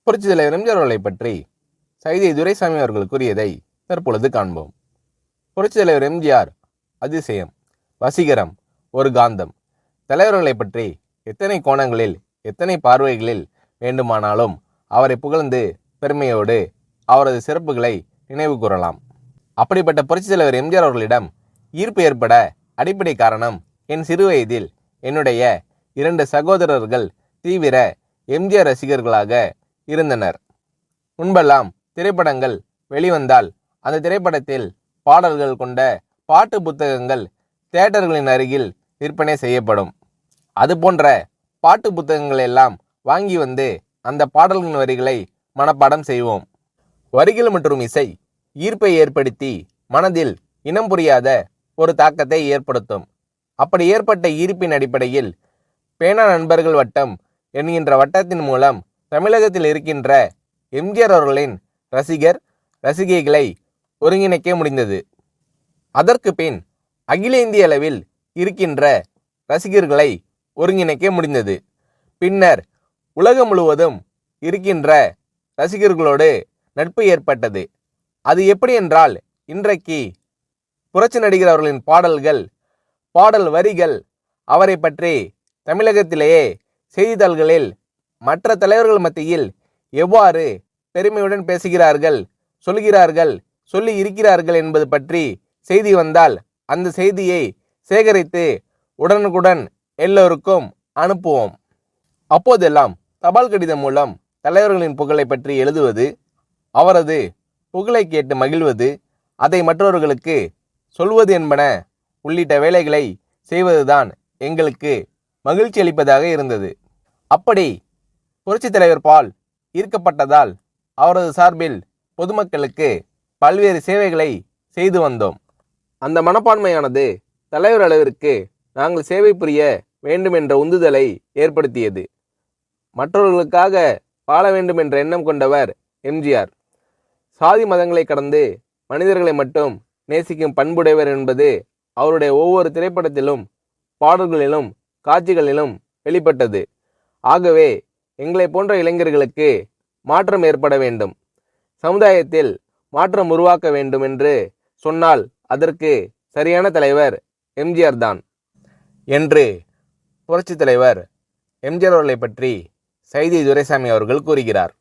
புரட்சித் தலைவர் எம்ஜிஆர் அவர்களை பற்றி சைதை துரைசாமி அவர்கள் கூறியதை தற்பொழுது காண்போம். புரட்சித் தலைவர் எம்ஜிஆர் அதிசயம், வசீகரம், ஒரு காந்தம். தலைவர்களை பற்றி எத்தனை கோணங்களில் எத்தனை பார்வைகளில் வேண்டுமானாலும் அவரை புகழ்ந்து பெருமையோடு அவரது சிறப்புகளை நினைவு கூறலாம். அப்படிப்பட்ட புரட்சித் தலைவர் எம்ஜிஆர் அவர்களிடம் ஈர்ப்பு ஏற்பட அடிப்படை காரணம், என் சிறுவயதில் என்னுடைய 2 சகோதரர்கள் தீவிர எம்ஜிஆர் ரசிகர்களாக இருந்தனர். முன்பெல்லாம் திரைப்படங்கள் வெளிவந்தால் அந்த திரைப்படத்தில் பாடல்கள் கொண்ட பாட்டு புத்தகங்கள் தியேட்டர்களின் அருகில் விற்பனை செய்யப்படும். அதுபோன்ற பாட்டு புத்தகங்கள் எல்லாம் வாங்கி வந்து அந்த பாடல்களின் வரிகளை மனப்பாடம் செய்வோம். வரிகள் மற்றும் இசை ஈர்ப்பை ஏற்படுத்தி மனதில் இனம் புரியாத ஒரு தாக்கத்தை ஏற்படுத்தும். அப்படி ஏற்பட்ட ஈர்ப்பின் அடிப்படையில் பேனா நண்பர்கள் வட்டம் என்கின்ற வட்டத்தின் மூலம் தமிழகத்தில் இருக்கின்ற எம்ஜிஆர் அவர்களின் ரசிகைகளை ஒருங்கிணைக்க முடிந்தது. அதற்கு பின் அகில இந்திய அளவில் இருக்கின்ற ரசிகர்களை ஒருங்கிணைக்க முடிந்தது. பின்னர் உலகம் முழுவதும் இருக்கின்ற ரசிகர்களோடு நட்பு ஏற்பட்டது. அது எப்படி என்றால், இன்றைக்கு புரட்சி நடிகர் அவர்களின் பாடல் வரிகள் அவரை பற்றி தமிழகத்திலேயே செய்தித்தாள்களில் மற்ற தலைவர்கள் மத்தியில் எவ்வாறு பெருமையுடன் பேசுகிறார்கள், சொல்லி இருக்கிறார்கள் என்பது பற்றி செய்தி வந்தால் அந்த செய்தியை சேகரித்து உடனுக்குடன் எல்லோருக்கும் அனுப்புவோம். அப்போதெல்லாம் தபால் கடிதம் மூலம் தலைவர்களின் புகழை பற்றி எழுதுவது, அவரது புகழை கேட்டு மகிழ்வது, அதை மற்றவர்களுக்கு சொல்வது என்பன உள்ளிட்ட வேலைகளை செய்வதுதான் எங்களுக்கு மகிழ்ச்சி அளிப்பதாக இருந்தது. அப்படி புரட்சித் தலைவர் பால் ஈர்க்கப்பட்டதால் அவரது சார்பில் பொதுமக்களுக்கு பல்வேறு சேவைகளை செய்து வந்தோம். அந்த மனப்பான்மையானது தலைவர் அளவிற்கு நாங்கள் சேவை புரிய வேண்டும் என்ற உந்துதலை ஏற்படுத்தியது. மற்றவர்களுக்காக வாழ வேண்டும் என்ற எண்ணம் கொண்டவர் எம்ஜிஆர். சாதி மதங்களை கடந்து மனிதர்களை மட்டும் நேசிக்கும் பண்புடையவர் என்பது அவருடைய ஒவ்வொரு திரைப்படத்திலும், பாடல்களிலும், காட்சிகளிலும் வெளிப்பட்டது. ஆகவே எங்களை போன்ற இளைஞர்களுக்கு மாற்றம் ஏற்பட வேண்டும், சமுதாயத்தில் மாற்றம் உருவாக்க வேண்டும் என்று சொன்னால் அதற்கு சரியான தலைவர் எம்ஜிஆர் தான் என்று புரட்சித் தலைவர் எம்ஜிஆர் அவர்களை பற்றி சைதை துரைசாமி அவர்கள் கூறுகிறார்.